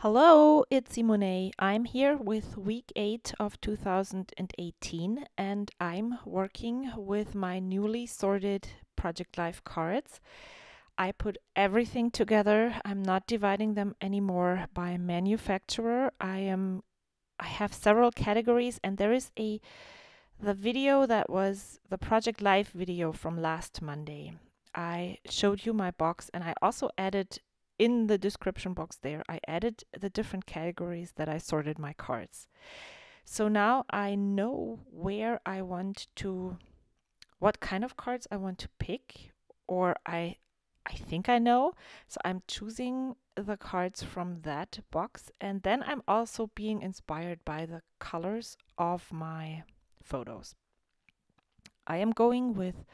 Hello, it's Simone. I'm here with week 8 of 2018 and I'm working with my newly sorted Project Life cards. I put everything together. I'm not dividing them anymore by manufacturer. I have several categories and there is the video that was the Project Life video from last Monday. I showed you my box and I also added in the description box there, I added the different categories that I sorted my cards. So now I know what kind of cards I want to pick, or I think I know. So I'm choosing the cards from that box, and then I'm also being inspired by the colors of my photos. I am going with,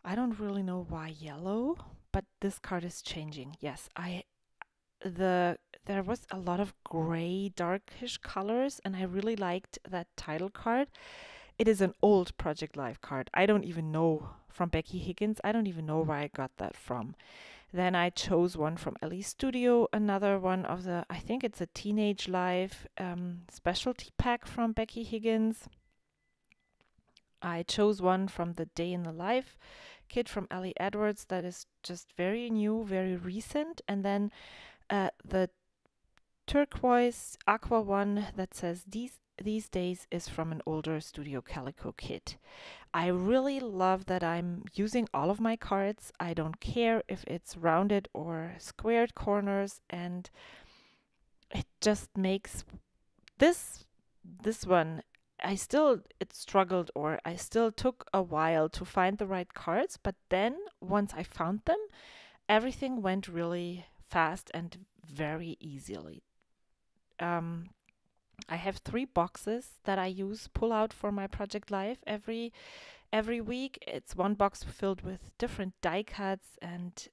I don't really know why yellow, but this card is changing. Yes, there was a lot of gray, darkish colors, and I really liked that title card. It is an old Project Life card. I don't even know from Becky Higgins. I don't even know where I got that from. Then I chose one from Ellie Studio, another one of I think it's a Teenage Life specialty pack from Becky Higgins. I chose one from the Day in the Life kit from Ellie Edwards that is just very new, very recent. And then the turquoise aqua one that says these days is from an older Studio Calico kit. I really love that I'm using all of my cards. I don't care if it's rounded or squared corners, and it just makes this one, it struggled, or I still took a while to find the right cards, but then once I found them, everything went really fast and very easily. I have 3 boxes that I pull out for my Project Life every week. It's one box filled with different die cuts and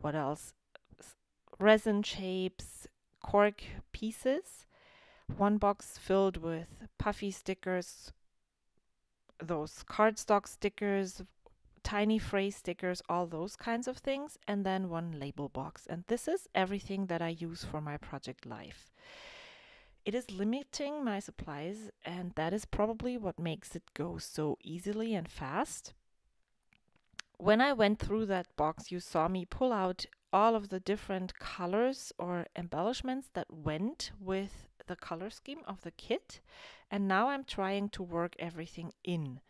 what else? Resin shapes, cork pieces. One box filled with puffy stickers, those cardstock stickers, tiny phrase stickers, all those kinds of things, and then one label box. And this is everything that I use for my Project Life. It is limiting my supplies, and that is probably what makes it go so easily and fast. When I went through that box, you saw me pull out all of the different colors or embellishments that went with the color scheme of the kit, and now I'm trying to work everything in.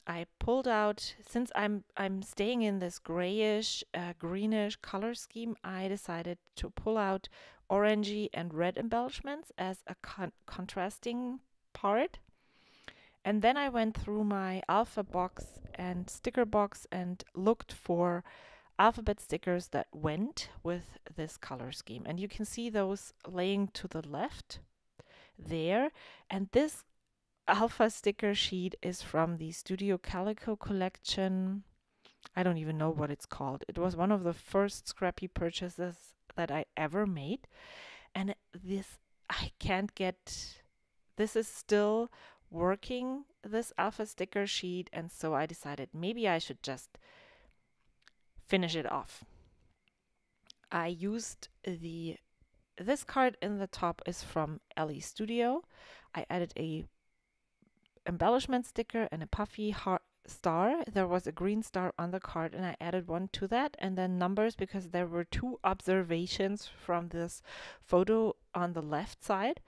I pulled out, since I'm staying in this grayish, greenish color scheme, I decided to pull out orangey and red embellishments as a contrasting part. And then I went through my alpha box and sticker box and looked for alphabet stickers that went with this color scheme. And you can see those laying to the left there. And this alpha sticker sheet is from the Studio Calico collection. I don't even know what it's called. It was one of the first scrappy purchases that I ever made. And I can't get, this is still working, this alpha sticker sheet. And so I decided maybe I should just finish it off. I used this card in the top is from Ellie Studio. I added a embellishment sticker and a puffy heart star. There was a green star on the card and I added one to that, and then numbers because there were 2 observations from this photo on the left side.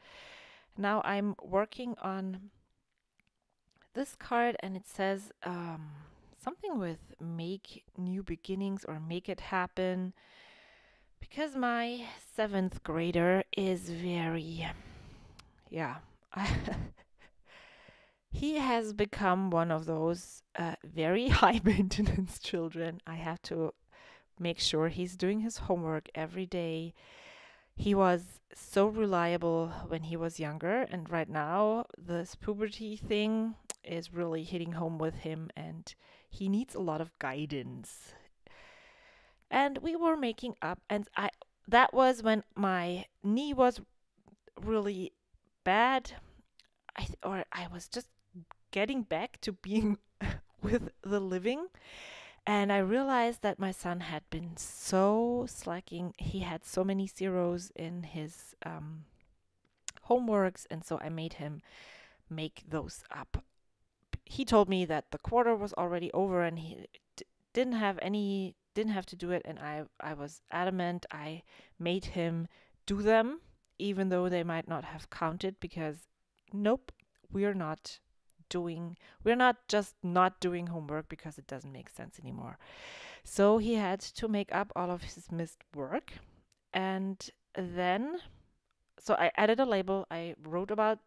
Now I'm working on this card and it says something with make new beginnings or make it happen, because my 7th grader is very, yeah, he has become one of those very high maintenance children. I have to make sure he's doing his homework every day. He was so reliable when he was younger, and right now this puberty thing is really hitting home with him, and he needs a lot of guidance. And we were making up, and that was when my knee was really bad. I was just getting back to being with the living, And I realized that my son had been so slacking. He had so many zeros in his homeworks, and so I made him make those up. He told me that the quarter was already over and he didn't have to do it, and I was adamant. I made him do them even though they might not have counted, because nope, we're not we're not just not doing homework because it doesn't make sense anymore. So he had to make up all of his missed work. And then so I added a label, I wrote about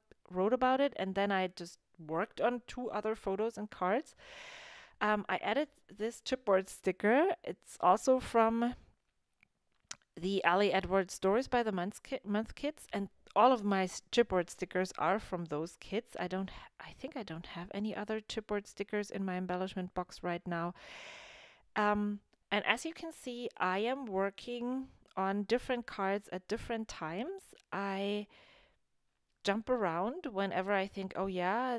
it, and then I just worked on two other photos and cards. I added this chipboard sticker. It's also from the Ali Edwards Stories by the Month kits, and all of my chipboard stickers are from those kits. I think I don't have any other chipboard stickers in my embellishment box right now. And as you can see, I am working on different cards at different times. I jump around whenever I think, oh yeah,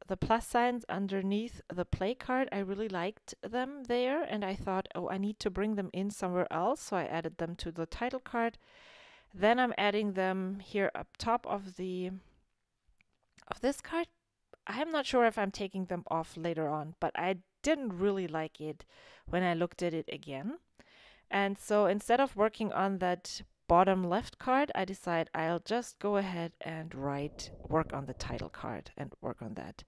the plus signs underneath the play card, I really liked them there, and I thought, oh, I need to bring them in somewhere else, so I added them to the title card. Then I'm adding them here up top of this card. I'm not sure if I'm taking them off later on, but I didn't really like it when I looked at it again. And so instead of working on that bottom left card, I decide I'll just go ahead and work on the title card and work on that.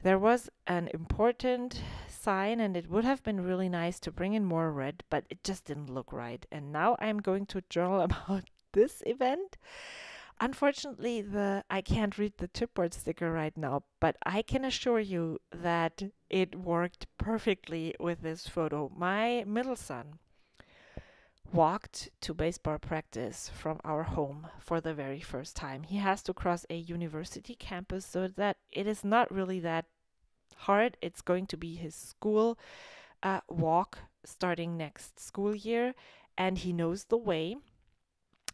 There was an important sign, and it would have been really nice to bring in more red, but it just didn't look right. And now I'm going to journal about this event. Unfortunately, I can't read the chipboard sticker right now, but I can assure you that it worked perfectly with this photo. My middle son walked to baseball practice from our home for the very first time. He has to cross a university campus, so that it is not really that hard. It's going to be his school walk starting next school year, and he knows the way,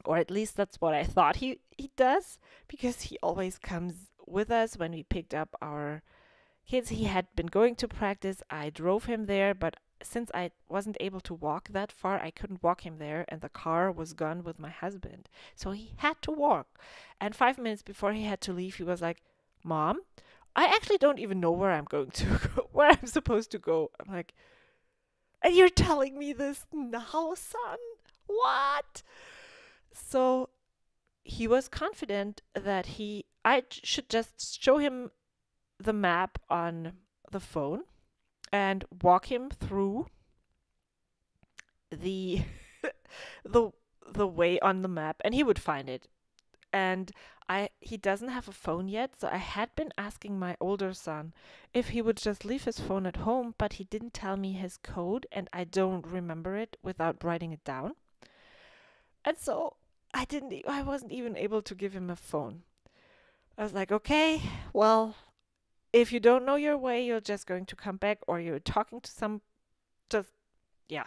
or at least that's what I thought he does, because he always comes with us when we picked up our kids. He had been going to practice. I drove him there, but since I wasn't able to walk that far, I couldn't walk him there, and the car was gone with my husband. So he had to walk. And 5 minutes before he had to leave, he was like, Mom, I actually don't even know where I'm going to go, where I'm supposed to go. I'm like, and you're telling me this now, son? What? So he was confident that I should just show him the map on the phone and walk him through the the way on the map, and he would find it. And he doesn't have a phone yet, so I had been asking my older son if he would just leave his phone at home, but he didn't tell me his code, and I don't remember it without writing it down. And so I wasn't even able to give him a phone. I was like, okay, well, if you don't know your way, you're just going to come back, or you're talking to yeah,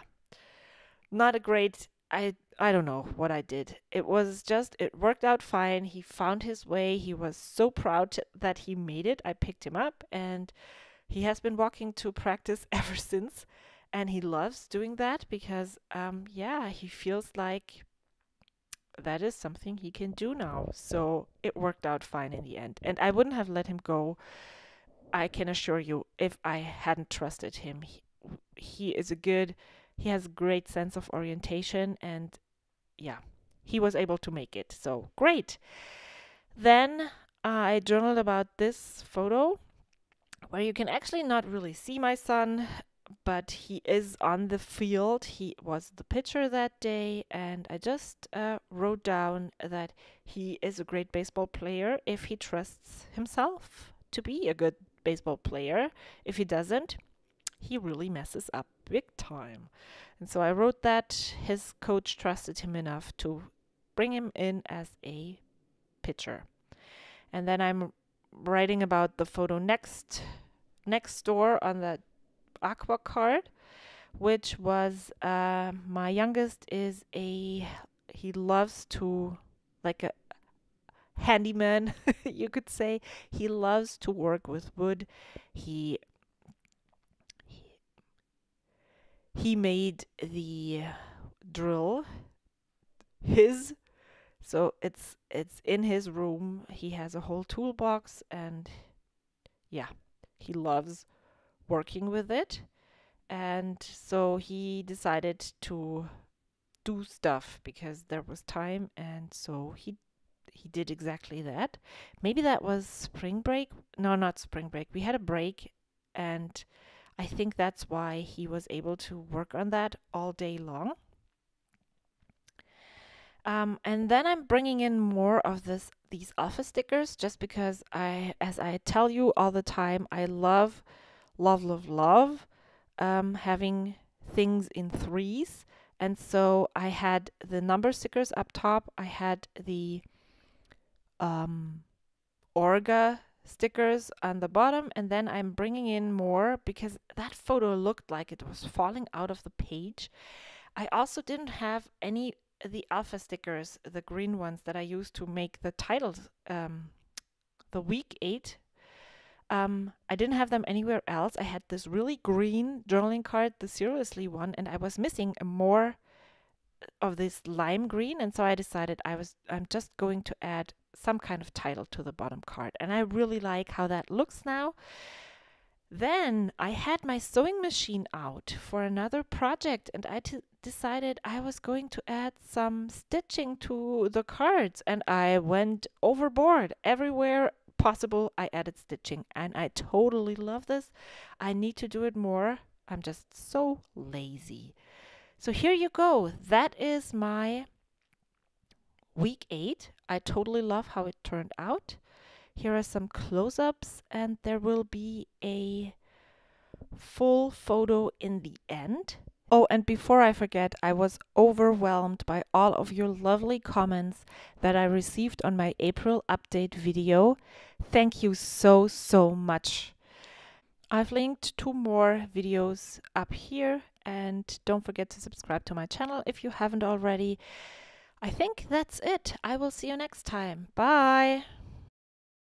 not a great, I don't know what I did. It worked out fine. He found his way. He was so proud that he made it. I picked him up, and he has been walking to practice ever since. And he loves doing that because, he feels like that is something he can do now. So it worked out fine in the end. And I wouldn't have let him go, I can assure you, if I hadn't trusted him. He has a great sense of orientation, and he was able to make it. So great. Then I journaled about this photo where you can actually not really see my son, but he is on the field. He was the pitcher that day, and I just wrote down that he is a great baseball player if he trusts himself to be a good baseball player. If he doesn't, he really messes up big time. And so I wrote that his coach trusted him enough to bring him in as a pitcher. And then I'm writing about the photo next door on the aqua card, which was my youngest he loves to, like a handyman, you could say. He loves to work with wood. he made the drill his. So it's in his room. He has a whole toolbox, and yeah, he loves working with it. And so he decided to do stuff because there was time, and so he did exactly that. Maybe that was spring break. No, not spring break. We had a break, and I think that's why he was able to work on that all day long. And then I'm bringing in more of these office stickers just because as I tell you all the time, I love, love, love, love having things in threes. And so I had the number stickers up top. I had the Orga stickers on the bottom, and then I'm bringing in more because that photo looked like it was falling out of the page. I also didn't have any the alpha stickers, the green ones that I used to make the titles, the week 8. I didn't have them anywhere else. I had this really green journaling card, the seriously one, and I was missing more of this lime green, and so I decided I'm just going to add some kind of title to the bottom card, and I really like how that looks now. Then I had my sewing machine out for another project, and I decided I was going to add some stitching to the cards, and I went overboard. Everywhere possible, I added stitching, and I totally love this. I need to do it more. I'm just so lazy. So here you go. That is my week 8. I totally love how it turned out. Here are some close-ups, and there will be a full photo in the end. Oh, and before I forget, I was overwhelmed by all of your lovely comments that I received on my April update video. Thank you so, so much. I've linked 2 more videos up here, and don't forget to subscribe to my channel if you haven't already. I think that's it. I will see you next time. Bye!